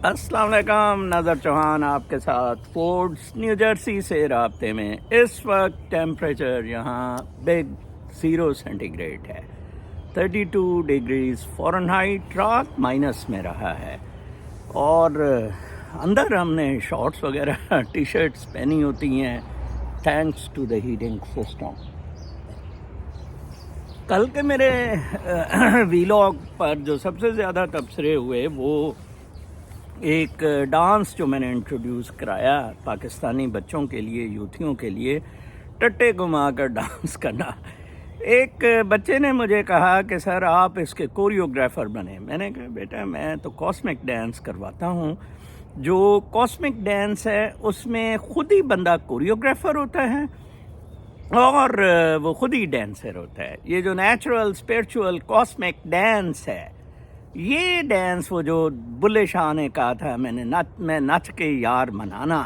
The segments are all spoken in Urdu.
السلام علیکم، نظر چوہان آپ کے ساتھ فورڈس نیو جرسی سے رابطے میں۔ اس وقت ٹیمپریچر یہاں بگ 0 سینٹی گریڈ ہے، 32 ڈگریز فارنہائٹ، رات مائنس میں رہا ہے، اور اندر ہم نے شارٹس وغیرہ ٹی شرٹس پہنی ہوتی ہیں thanks to the heating system. کل کے میرے ویلاگ پر جو سب سے زیادہ تبصرے ہوئے وہ ایک ڈانس جو میں نے انٹروڈیوس کرایا پاکستانی بچوں کے لیے، یوتھیوں کے لیے، ٹٹے گھما کر ڈانس کرنا۔ ایک بچے نے مجھے کہا کہ سر آپ اس کے کوریوگرافر بنے۔ میں نے کہا بیٹا میں تو کاسمک ڈانس کرواتا ہوں، جو کاسمک ڈانس ہے اس میں خود ہی بندہ کوریوگرافر ہوتا ہے اور وہ خود ہی ڈانسر ہوتا ہے۔ یہ جو نیچرل اسپرچول کاسمک ڈانس ہے، یہ ڈانس وہ جو بلے شاہ نے کہا تھا میں نچ کے یار منانا،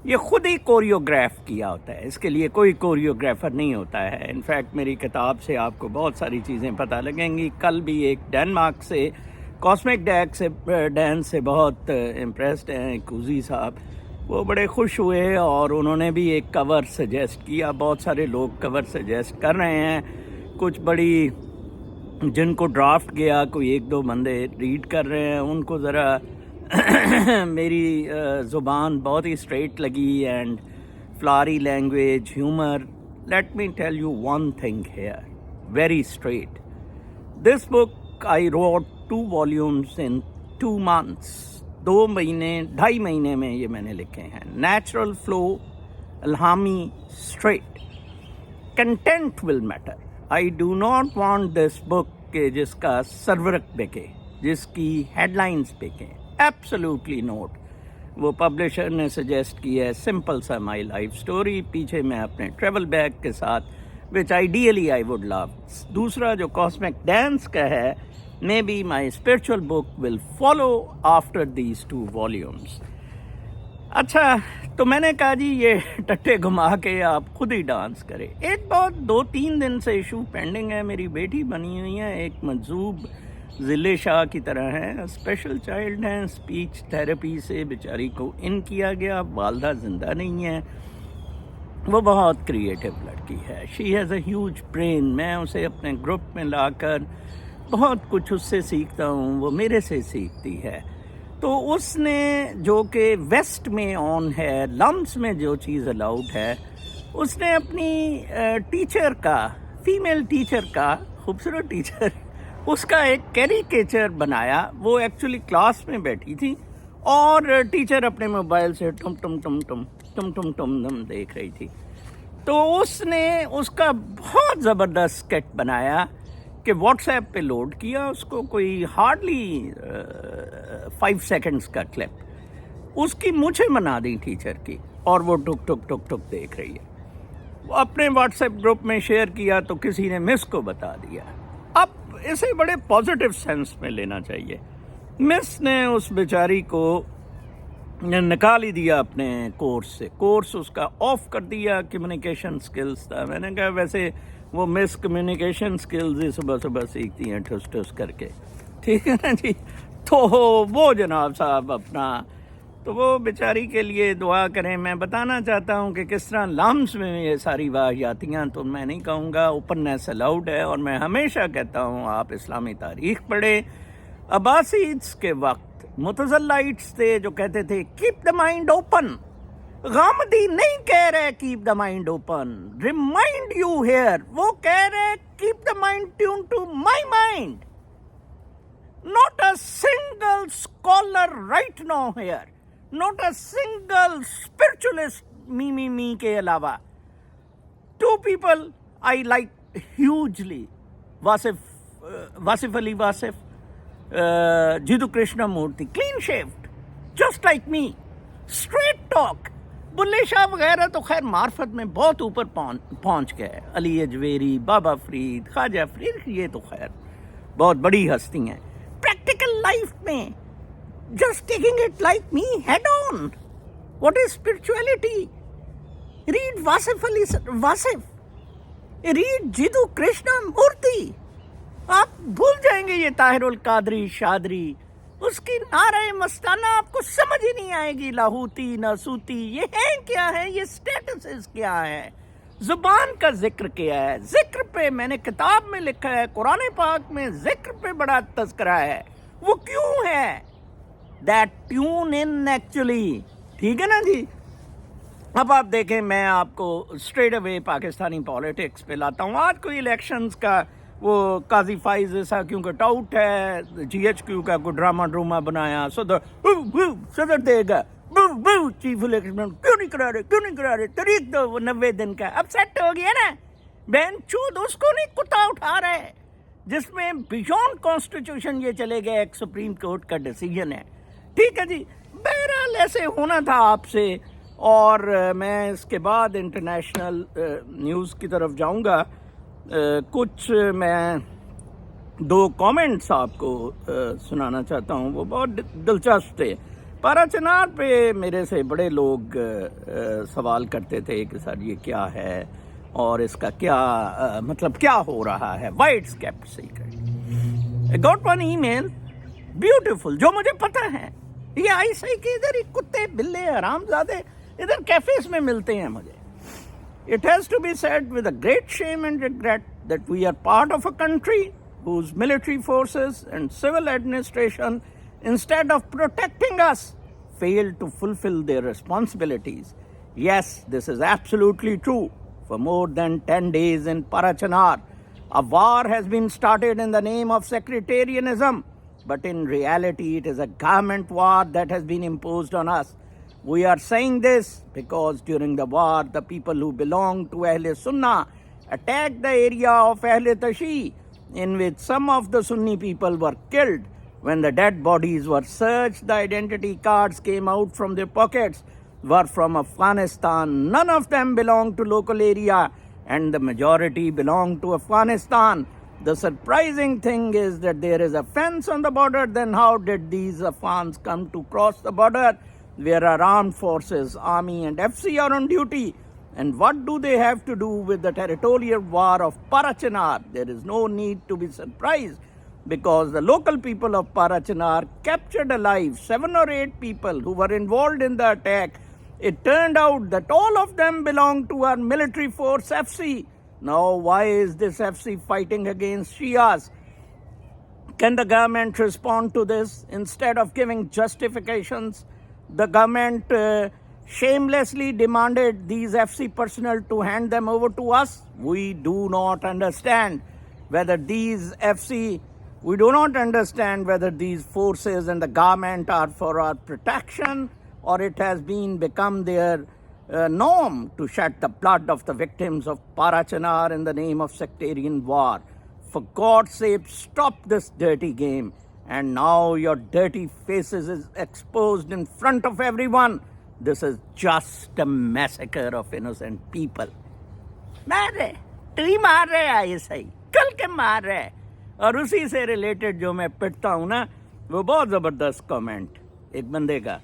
یہ خود ہی کوریوگراف کیا ہوتا ہے، اس کے لیے کوئی کوریوگرافر نہیں ہوتا ہے۔ انفیکٹ میری کتاب سے آپ کو بہت ساری چیزیں پتہ لگیں گی۔ کل بھی ایک ڈنمارک سے کاسمک ڈانس سے بہت امپریسڈ ہیں کوزی صاحب، وہ بڑے خوش ہوئے اور انہوں نے بھی ایک کور سجیسٹ کیا۔ بہت سارے لوگ کور سجیسٹ کر رہے ہیں، کچھ بڑی جن کو ڈرافٹ گیا، کوئی ایک دو بندے ریڈ کر رہے ہیں، ان کو ذرا میری زبان بہت ہی اسٹریٹ لگی and flowery language, humour. Let me tell you one thing here very straight, this book I wrote 2 volumes in 2 months، 2.5 مہینے میں یہ میں نے لکھے ہیں۔ نیچرل فلو، الہامی، straight, content will matter. I do not want this book کہ جس کا سرورک بکے، جس کی ہیڈ لائنز بکیں، ایبسلیوٹلی نوٹ۔ وہ پبلشر نے سجیسٹ کیا ہے سمپل سا مائی لائف سٹوری، پیچھے میں اپنے ٹریول بیگ کے ساتھ، وچ آئیڈیلی آئی وڈ لو۔ دوسرا جو کاسمک ڈانس کا ہے، may be my spiritual book will follow after these 2 volumes۔ اچھا، تو میں نے کہا جی یہ ٹٹے گھما کے آپ خود ہی ڈانس کرے۔ ایک بہت 2-3 دن سے ایشو پینڈنگ ہے، میری بیٹی بنی ہوئی ہے، ایک مجذوب ضلع شاہ کی طرح ہے، اسپیشل چائلڈ ہیں، اسپیچ تھراپی سے بیچاری کو ان کیا گیا، والدہ زندہ نہیں ہے، وہ بہت کریٹیو لڑکی ہے، she has a huge brain. میں اسے اپنے گروپ میں لا کر بہت کچھ اس سے سیکھتا ہوں، وہ میرے سے سیکھتی ہے۔ تو اس نے جو کہ ویسٹ میں آن ہے، لمس میں جو چیز الاؤڈ ہے، اس نے اپنی ٹیچر کا، فیمیل ٹیچر کا، خوبصورت ٹیچر، اس کا ایک کیریکیچر بنایا۔ وہ ایکچولی کلاس میں بیٹھی تھی اور ٹیچر اپنے موبائل سے ٹم ٹم ٹم ٹم ٹم ٹم ٹم ٹم دیکھ رہی تھی، تو اس نے اس کا بہت زبردست اسکیٹ بنایا کہ واٹس ایپ پہ لوڈ کیا، اس کو کوئی ہارڈلی 5 سیکنڈز کا کلپ، اس کی مجھے بنا دی ٹیچر کی، اور وہ ٹک ٹک ٹک ٹک دیکھ رہی ہے۔ وہ اپنے واٹس ایپ گروپ میں شیئر کیا تو کسی نے مس کو بتا دیا۔ اب اسے بڑے پازیٹیو سینس میں لینا چاہیے۔ مس نے اس بیچاری کو نکال ہی دیا اپنے کورس سے، کورس اس کا آف کر دیا، کمیونیکیشن سکلز تھا۔ میں نے کہا ویسے وہ مس کمیونیکیشن سکلز ہی صبح صبح سیکھتی ہیں ٹھس ٹھس کر کے، ٹھیک ہے نا جی۔ تو وہ جناب صاحب اپنا، تو وہ بیچاری کے لیے دعا کریں۔ میں بتانا چاہتا ہوں کہ کس طرح لمس میں یہ ساری واقعاتیاں، تو میں نہیں کہوں گا اوپننیس الاؤڈ ہے، اور میں ہمیشہ کہتا ہوں آپ اسلامی تاریخ پڑھیں۔ عباسیدس کے وقت متزلائٹس تھے جو کہتے تھے keep the mind open, Ghamidi نہیں کہہ رہے keep the mind open, remind you here, وہ کہہ رہے keep the mind tune to my mind, not a single scholar right now here, not a single spiritualist me کے علاوہ۔ 2 people I like hugely، Wasif Ali Wasif, Jeedu Krishna مورتی، clean shaved just like me، straight talk۔ Bulleh Shah وغیرہ تو خیر معرفت میں بہت اوپر پہنچ گئے، علی اجویری، بابا فرید، خواجہ فرید، یہ تو خیر بہت بڑی ہستی ہیں۔ پریکٹیکل لائف میں just taking it like me head on، what is spirituality؟ read Wasif Ali Wasif, read Jiddu Krishnamurti, آپ بھول جائیں گے یہ طاہر القادری، شادری، اس کی نعرہ مستانہ آپ کو سمجھ ہی نہیں آئے گی. لاہوتی ناسوتی یہ ہے کیا ہے, یہ سٹیٹسز کیا ہے, زبان کا ذکر کیا ہے. ذکر پہ میں نے کتاب میں لکھا ہے, قرآن پاک میں ذکر پہ بڑا تذکرہ ہے. وہ کیوں ہے؟ That tune in actually. ٹھیک ہے نا جی. اب آپ دیکھیں, میں آپ کو اسٹریٹ اوے پاکستانی پالیٹکس پہ لاتا ہوں. آج کوئی الیکشنز کا وہ قاضی فائز ایسا کیونکہ ٹاؤٹ ہے, جی ایچ کیو کا کوئی ڈرامہ بنایا, صدر دے گا چیف الیکشن کیوں نہیں کرا رہے طریق دو, وہ 90 دن کا. اب سیٹ ہو گیا نا, بہن چود اس کو نہیں کتا اٹھا رہا ہے, جس میں بیونڈ کانسٹیٹیوشن یہ چلے گئے, ایک سپریم کورٹ کا ڈیسیجن ہے. ٹھیک ہے جی. بہرحال ایسے ہونا تھا آپ سے. اور میں اس کے بعد انٹرنیشنل نیوز کی طرف جاؤں گا. کچھ میں 2 کامنٹس آپ کو سنانا چاہتا ہوں, وہ بہت دلچسپ تھے. پارا چنار پہ میرے سے بڑے لوگ سوال کرتے تھے کہ سر یہ کیا ہے اور اس کا کیا مطلب کیا ہو رہا ہے. White escape secret got one email beautiful, جو مجھے پتہ ہے. یہ ایسا ہی کہ ادھر کتے بلے حرام زادے ادھر کیفیز میں ملتے ہیں مجھے. It has to be said with a great shame and regret that we are part of a country whose military forces and civil administration, instead of protecting us, failed to fulfill their responsibilities. Yes, this is absolutely true. For more than 10 days in Parachanar, a war has been started in the name of sectarianism, but in reality it is a government war that has been imposed on us. We are saying this because during the war, the people who belong to Ahle Sunnah attacked the area of Ahle Tashi, in which some of the Sunni people were killed. When the dead bodies were searched, the identity cards came out from their pockets were from Afghanistan. None of them belonged to local area, and the majority belonged to Afghanistan. The surprising thing is that there is a fence on the border. Then how did these Afghans come to cross the border? Where our armed forces, army and FC are on duty. And what do they have to do with the territorial war of Parachinar? There is no need to be surprised, because the local people of Parachinar captured alive 7 or 8 people who were involved in the attack. It turned out that all of them belonged to our military force FC. Now, why is this FC fighting against Shias? Can the government respond to this? Instead of giving justifications, the government shamelessly demanded these FC personnel to hand them over to us. We do not understand whether these forces and the government are for our protection, or it has become their norm to shed the blood of the victims of Parachinar in the name of sectarian war. For God's sake, stop this dirty game. And now your dirty faces is exposed in front of everyone. This is just a massacre of innocent people. مار رہے, تو ہی مار رہے آئے صحیح, کل کے مار رہے. اور اسی سے ریلیٹڈ جو میں پڑھتا ہوں نا, وہ بہت زبردست کامنٹ ایک بندے کا.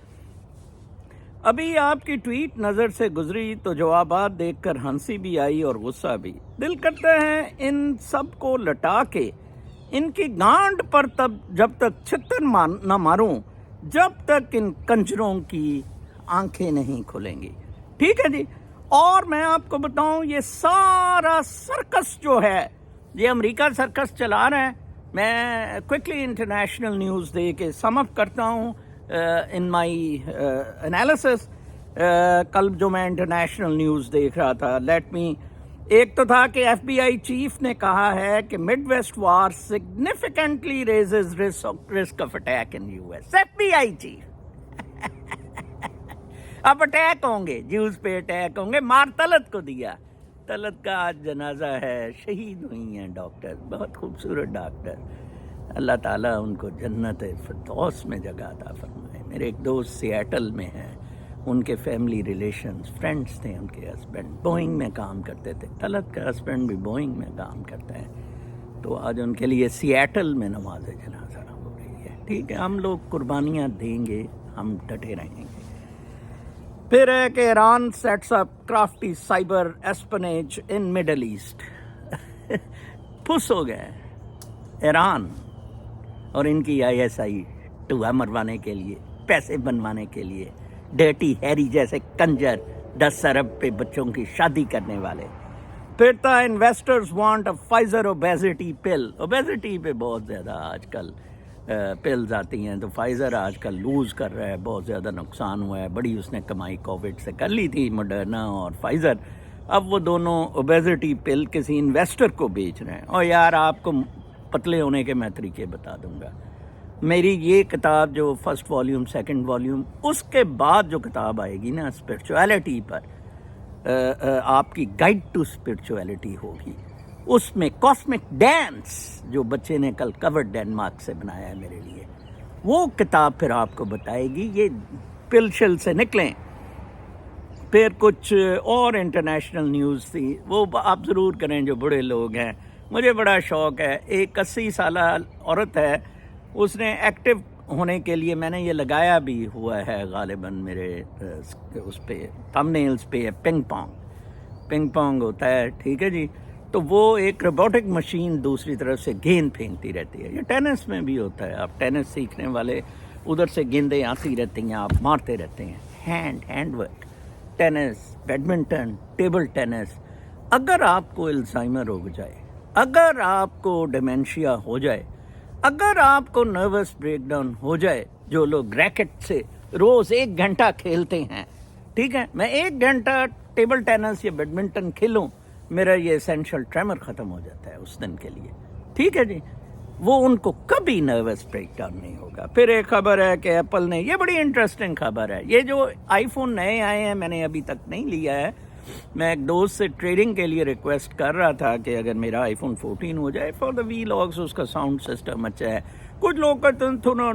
ابھی آپ کی ٹویٹ نظر سے گزری تو جوابات دیکھ کر ہنسی بھی آئی اور غصہ بھی. دل کرتا ہے ان سب کو لٹا کے ان کی گانڈ پر تب جب تک چھتر نہ ماروں, جب تک ان کنجروں کی آنکھیں نہیں کھلیں گی. ٹھیک ہے جی. اور میں آپ کو بتاؤں, یہ سارا سرکس جو ہے, یہ امریکہ سرکس چلا رہا ہے. میں کوئکلی انٹرنیشنل نیوز دے کے سم اپ کرتا ہوں ان مائی انالیسس. کل جو میں انٹرنیشنل نیوز دیکھ رہا تھا, ایک تو تھا کہ ایف بی آئی چیف نے کہا ہے کہ mid west war significantly raises risk of attack in U S. F B I chief اب اٹیک ہوں گے, جیوز پہ اٹیک ہوں گے. مار طلت کو دیا. طلت کا آج جنازہ ہے, شہید ہوئی ہیں ڈاکٹر, بہت خوبصورت ڈاکٹر. اللہ تعالیٰ ان کو جنت فردوس میں جگہ عطا فرمائے. میرے ایک دوست سیاٹل میں ہیں, ان کے فیملی ریلیشنز فرینڈس تھے. ان کے ہسبینڈ بوئنگ میں کام کرتے تھے. طلت کا ہسبینڈ بھی بوئنگ میں کام کرتا ہے. تو آج ان کے لیے سیاٹل میں نماز جنازہ ہو رہی ہے. ٹھیک ہے, ہم لوگ قربانیاں دیں گے, ہم ڈٹے رہیں گے. پھر ہے کہ ایران سیٹس اپ کرافٹی سائبر ایسپنیج ان مڈل ایسٹ. پھس ہو گئے ایران اور ان کی ISI ٹوا مروانے کے لیے, پیسے بنوانے کے لیے, ڈرٹی ہیری جیسے کنجر 10 ارب پہ بچوں کی شادی کرنے والے. پھر تھا انویسٹرز وانٹ اے فائزر اوبیزٹی پل. اوبیزٹی پہ بہت زیادہ آج کل پلز آتی ہیں, تو فائزر آج کل لوز کر رہا ہے, بہت زیادہ نقصان ہوا ہے, بڑی اس نے کمائی کووڈ سے کر لی تھی مڈرنا اور فائزر. اب وہ دونوں اوبیزٹی پل کسی انویسٹر کو بیچ رہے ہیں. اور یار آپ کو پتلے ہونے کے میں طریقے بتا دوں گا. میری یہ کتاب جو فرسٹ والیوم سیکنڈ والیوم, اس کے بعد جو کتاب آئے گی نا اسپرچویلٹی پر, آپ کی گائیڈ ٹو اسپرچویلٹی ہوگی. اس میں کاسمک ڈانس جو بچے نے کل کور ڈینمارک سے بنایا ہے میرے لیے, وہ کتاب پھر آپ کو بتائے گی یہ پل شل سے نکلیں. پھر کچھ اور انٹرنیشنل نیوز تھی, وہ آپ ضرور کریں جو بڑے لوگ ہیں. مجھے بڑا شوق ہے, ایک 80 سالہ عورت ہے, اس نے ایکٹیو ہونے کے لیے, میں نے یہ لگایا بھی ہوا ہے غالباً میرے اس پہ تھم نیلز پہ, پنگ پونگ ہوتا ہے, ٹھیک ہے جی. تو وہ ایک روبوٹک مشین دوسری طرف سے گیند پھینکتی رہتی ہے. یہ ٹینس میں بھی ہوتا ہے, آپ ٹینس سیکھنے والے ادھر سے گیندیں آتی رہتی ہیں, آپ مارتے رہتے ہیں. Hand work, tennis, badminton, table tennis. اگر آپ کو الزائمر ہو جائے, اگر آپ کو ڈیمینشیا ہو جائے, اگر آپ کو نروس بریک ڈاؤن ہو جائے, جو لوگ ریکٹ سے روز 1 گھنٹہ کھیلتے ہیں, ٹھیک ہے, میں 1 گھنٹہ ٹیبل ٹینس یا بیڈمنٹن کھیلوں, میرا یہ اسینشل ٹریمر ختم ہو جاتا ہے اس دن کے لیے, ٹھیک ہے جی. وہ ان کو کبھی نروس بریک ڈاؤن نہیں ہوگا. پھر ایک خبر ہے کہ ایپل نے, یہ بڑی انٹرسٹنگ خبر ہے, یہ جو آئی فون نئے آئے ہیں, میں نے ابھی تک نہیں لیا ہے. میں ایک دوست سے ٹریڈنگ کے لیے ریکویسٹ کر رہا تھا کہ اگر میرا آئی فون 14 ہو جائے فار دا وی لاگس, اس کا ساؤنڈ سسٹم اچھا ہے. کچھ لوگ کہتے ہیں تھنا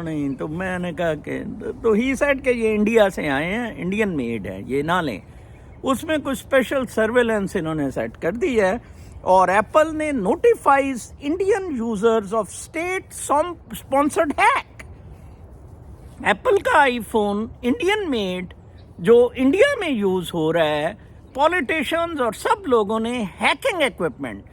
نہیں, تو میں نے کہا کہ, تو ہی سیڈ کہ یہ انڈیا سے آئے ہیں, انڈین میڈ ہے, یہ نہ لیں. اس میں کچھ اسپیشل سرویلنس انہوں نے سیٹ کر دی ہے, اور ایپل نے notifies Indian users of state sponsored hack. Apple کا آئی فون انڈین میڈ جو انڈیا میں یوز ہو رہا ہے, پولیٹیشنز اور سب لوگوں نے ہیکنگ ایکوپمنٹ.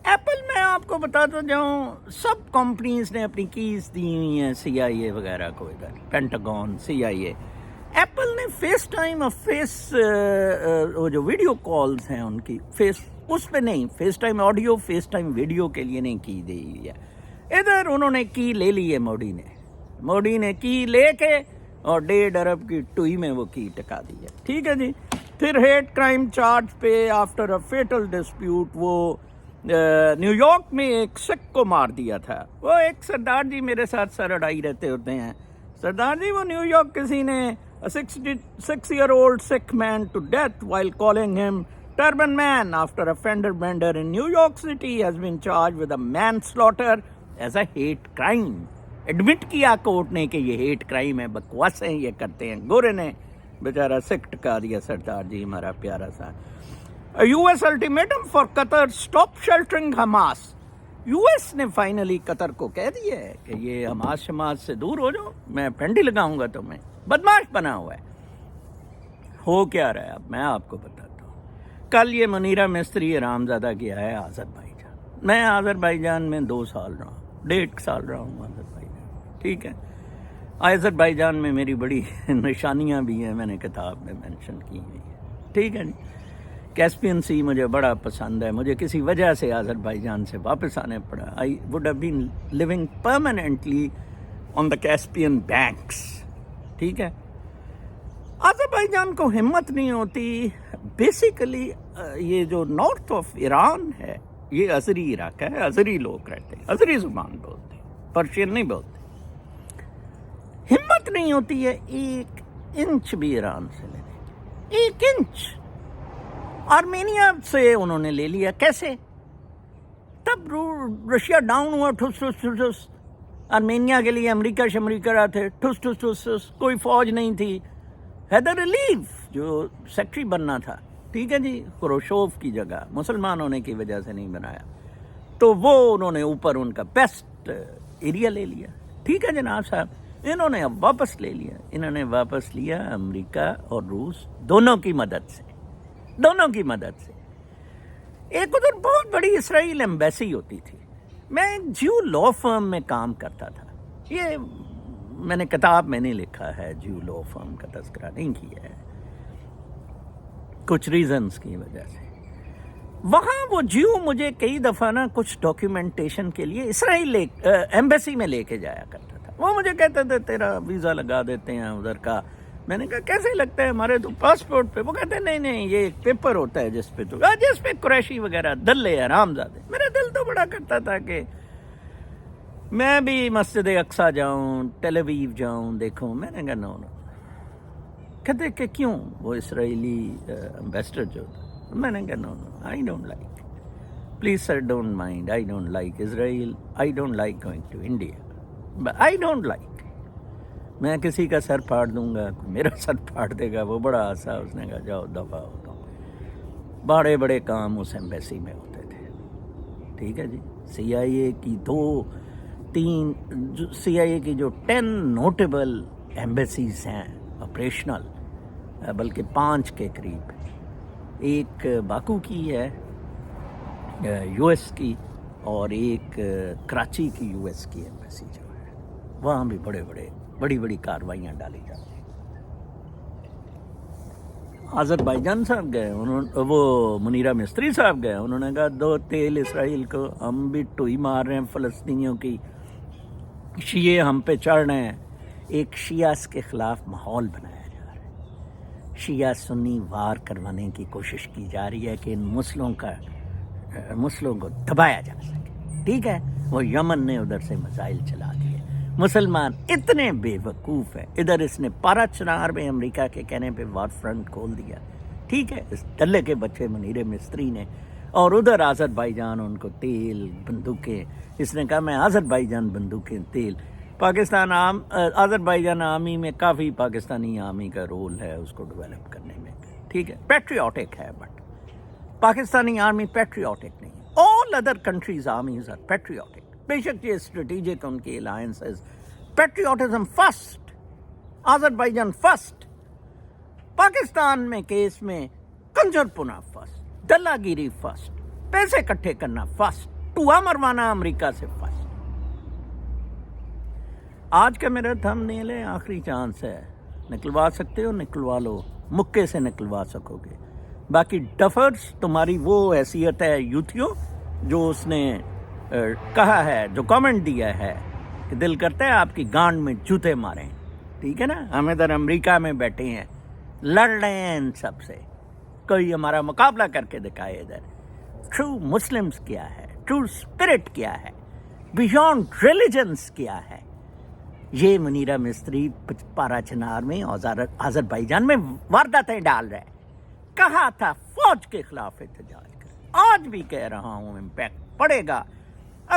ایپل میں آپ کو بتاتا جاؤں, سب کمپنیز نے اپنی کیز دی ہوئی ہیں CIA وغیرہ کو, ادھر پینٹاگون, CIA. ایپل نے فیس ٹائم اور وہ جو ویڈیو کالز ہیں ان کی فیس, اس پہ نہیں, FaceTime audio, FaceTime video کے لیے نہیں کی دی ہوئی ہے. ادھر انہوں نے کی لے لی ہے, موڈی نے کی لے کے, اور 1.5 ارب کی ٹوئی میں وہ کی ٹکا دی ہے, ٹھیک ہے جی. پھر ہیٹ کرائم چارج پہ آفٹر اے فیٹل ڈسپیوٹ, وہ نیو یارک میں ایک سکھ کو مار دیا تھا. وہ ایک سردار جی میرے ساتھ سر اڑائی رہتے ہوتے ہیں, سردار جی وہ نیو یارک کسی نے 66-year-old Sikh man to death while calling him Turban Man after a fender bender in New York City has been charged with a manslaughter as a hate crime. Admit کیا کورٹ نے کہ یہ ہیٹ کرائم ہے, بکواس ہیں یہ کرتے ہیں. گورے نے بیچارہ سکھ ٹکا دیا سردار جی ہمارا پیارا سا. US ultimatum for Qatar stop sheltering Hamas. US نے فائنلی قطر کو کہہ دیا ہے کہ یہ حماس شماس سے دور ہو جاؤ, میں پھنڈی لگاؤں گا تمہیں. بدماش بنا ہوا ہے. ہو کیا رہا ہے اب میں آپ کو بتاتا ہوں. کل یہ منیرہ مستری حرامزادہ گیا ہے آذربائیجان. میں آذربائیجان میں 2 سال رہا ہوں, 1.5 سال رہا ہوں آذربائیجان, ٹھیک ہے. آذربائیجان میں میری بڑی نشانیاں بھی ہیں, میں نے کتاب میں مینشن کی ہوئی ہیں, ٹھیک ہے. کیسپین سی مجھے بڑا پسند ہے, مجھے کسی وجہ سے آذربائیجان سے واپس آنے پڑا. I would have been living permanently on the Caspian banks, ٹھیک ہے. آذربائیجان کو ہمت نہیں ہوتی. بیسیکلی یہ جو نارتھ آف ایران ہے یہ ازری علاقہ ہے, ازری لوگ رہتے ہیں, ازری زبان بولتے ہیں, پرشین نہیں بولتے. ہمت نہیں ہوتی ہے 1 انچ بھی ایران سے لینے, 1 انچ. آرمینیا سے انہوں نے لے لیا, کیسے؟ تب رشیا ڈاؤن ہوا, ٹھس ٹھس ٹھس ٹھس. آرمینیا کے لیے امریکہ شمریکہ رہا تھے, ٹھس ٹھس ٹھس ٹھس, کوئی فوج نہیں تھی. حیدر علیف جو سیکٹری بننا تھا, ٹھیک ہے جی, خروشوف کی جگہ, مسلمان ہونے کی وجہ سے نہیں بنایا, تو وہ انہوں نے اوپر ان کا بیسٹ ایریا لے لیا, ٹھیک ہے جناب صاحب. انہوں نے اب واپس لے لیا. انہوں نے واپس لیا امریکہ اور روس دونوں کی مدد سے, دونوں کی مدد سے. ایک ادھر بہت بڑی اسرائیل ایمبیسی ہوتی تھی. میں جیو لا فرم میں کام کرتا تھا. یہ میں نے کتاب میں نہیں لکھا ہے، جیو لا فرم کا تذکرہ نہیں کیا ہے کچھ ریزنز کی وجہ سے۔ وہاں وہ جیو مجھے کئی دفعہ نا کچھ ڈاکیومنٹیشن کے لیے اسرائیل ایمبیسی میں لے کے جایا کرتا تھا۔ وہ مجھے کہتے تھے تیرا ویزا لگا دیتے ہیں ادھر کا۔ میں نے کہا کیسے لگتا ہے ہمارے تو پاسپورٹ پہ؟ وہ کہتے ہیں نہیں نہیں یہ ایک پیپر ہوتا ہے جس پہ قریشی وغیرہ دلے حرام زادے۔ میرا دل تو بڑا کرتا تھا کہ میں بھی مسجد اقصیٰ جاؤں، ٹیل اویو جاؤں، دیکھوں۔ میں نے کہا نو نو۔ کہتے کہ کیوں؟ وہ اسرائیلی امبیسڈر جو تھا۔ میں نے کہا no no, I don't like, please sir don't mind, I don't like Israel, I don't like going to India, I don't like. میں کسی کا سر پھاڑ دوں گا، کوئی میرا سر پھاڑ دے گا، وہ بڑا ہنسا۔ اس نے کہا جاؤ دفعہ ہو تو۔ بڑے بڑے کام اس ایمبیسی میں ہوتے تھے، ٹھیک ہے جی۔ سی آئی اے کی سی آئی اے کی جو 10 نوٹیبل ایمبیسیز ہیں آپریشنل، بلکہ 5 کے قریب، ایک باکو کی ہے یو ایس کی، اور ایک کراچی کی یو ایس کی ایمبیسی جو ہے، وہاں بھی بڑی بڑی کارروائیاں ڈالی جاتی ہیں۔ آذربائیجان صاحب گئے، وہ منیرہ مستری صاحب گئے، انہوں نے کہا دو تیل اسرائیل کو، ہم بھی ٹوئی مار رہے ہیں فلسطینیوں کی، شیعہ ہم پہ چڑھ رہے ہیں۔ ایک شیعہ کے خلاف ماحول بنایا جا رہا ہے، شیعہ سنی وار کروانے کی کوشش کی جا رہی ہے کہ ان مسلوں کو دبایا جا سکے، ٹھیک ہے۔ وہ یمن نے ادھر سے میزائل چلا دیے۔ مسلمان اتنے بے وقوف ہیں، ادھر اس نے پارا چنار میں امریکہ کے کہنے پہ وار فرنٹ کھول دیا، ٹھیک ہے، اس ڈلے کے بچے منیر مستری نے، اور ادھر آذربائیجان ان کو تیل بندوقیں، اس نے کہا میں آذربائیجان بندوقیں تیل۔ پاکستان آذربائیجان آرمی میں کافی پاکستانی آرمی کا رول ہے اس کو ڈیولپ کرنے میں، ٹھیک ہے، پیٹریوٹک ہے، بٹ پاکستانی آرمی پیٹریوٹک نہیں۔ All other countries armies are patriotic, بے شک یہ اسٹریٹجک ان کی alliances, patriotism first, Azerbaijan first, Pakistan میں کیس میں کنجر پنا فرسٹ، دلہ گیری فرسٹ، پیسے اکٹھے کرنا فرسٹ، ٹوا مروانا امریکہ سے فرسٹ۔ آج کا میرا تھم نیل ہے، آخری چانس ہے، نکلوا سکتے ہو نکلوا لو، مکے سے نکلوا سکو گے، باقی ڈفرز تمہاری وہ حیثیت ہے یوتھیو جو اس نے کہا ہے، جو کامنٹ دیا ہے کہ دل کرتا ہے آپ کی گانڈ میں جوتے ماریں، ٹھیک ہے نا۔ ہم ادھر امریکہ میں بیٹھے ہیں، لڑ رہے ہیں ان سب سے، کوئی ہمارا مقابلہ کر کے دکھائے ادھر۔ ٹرو مسلمز کیا ہے، ٹرو اسپرٹ کیا ہے، بیونڈ ریلیجنس کیا ہے، یہ منیرہ مستری پارا چنار میں آذربائیجان میں وارداتیں ڈال رہے ہیں۔ کہا تھا فوج کے خلاف احتجاج کر، آج بھی کہہ رہا ہوں امپیکٹ پڑے گا۔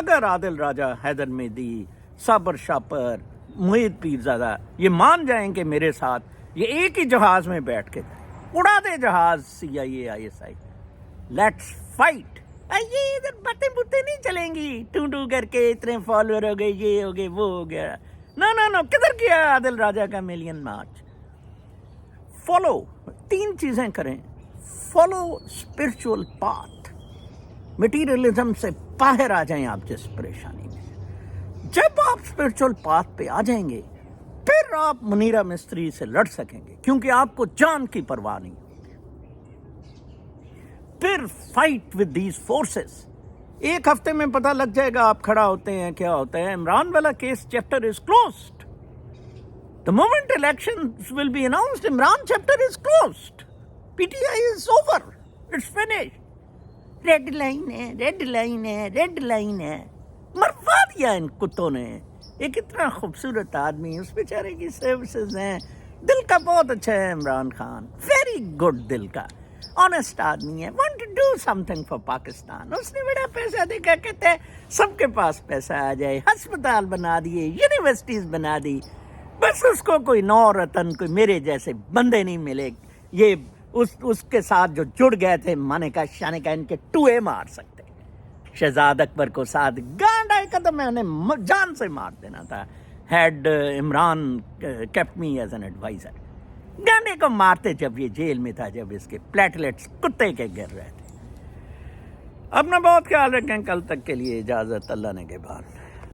اگر عادل راجہ، حیدر مہدی، صابر شاپر، محیط پیرزادہ یہ مان جائیں کہ میرے ساتھ یہ ایک ہی جہاز میں بیٹھ کے جائیں، اڑا دے جہاز C I A I S I, let's fight. یہ ادھر باتیں بوتیں نہیں چلیں گی ٹو کر کے، اتنے فالوور ہو گئے، یہ ہو گئے، وہ ہو گیا، نو کدھر کیا عادل راجہ کا ملین مارچ؟ فالو 3 چیزیں کریں، فالو اسپرچول پاتھ، مٹیریلزم سے باہر آ جائیں آپ جس پریشانی میں۔ جب آپ اسپرچول پاتھ پہ آ جائیں گے پھر آپ منیرہ مستری سے لڑ سکیں گے، کیونکہ آپ کو جان کی پرواہ نہیں ہوتی۔ پھر فائٹ ود دیز فورسز، 1 ہفتے میں پتہ لگ جائے گا آپ کھڑا ہوتے ہیں کیا ہوتا ہے۔ عمران والا case chapter is closed, the moment elections will be announced, Imran chapter is closed, PTI is over, it's finished. Red line ہے، مروا دیا ان کتوں نے۔ ایک اتنا خوبصورت آدمی، اس بیچارے کی سروسز ہیں، دل کا بہت اچھا ہے عمران خان، ویری گڈ دل کا، آنیسٹ آدمی ہے، want to do something for Pakistan. اس نے بڑا پیسہ دیکھا، کہتے ہیں سب کے پاس پیسہ آ جائے، ہسپتال بنا دیے، یونیورسٹیز بنا دی، بس اس کو کوئی نو رتن، کوئی میرے جیسے بندے نہیں ملے، یہ اس کے ساتھ جو جڑ گئے تھے مانے کا شانے کا، ان کے ٹوئے مار سکتے۔ شہزاد اکبر کو ساتھ گانڈا کا تو میں نے جان سے مار دینا تھا، had Imran kept me as an advisor. گانڈے کو مارتے جب یہ جیل میں تھا، جب اس کے پلیٹلیٹس کتے کے گر رہے تھے۔ اپنا بہت خیال رکھیں، کل تک کے لیے اجازت، اللہ نے کے بعد۔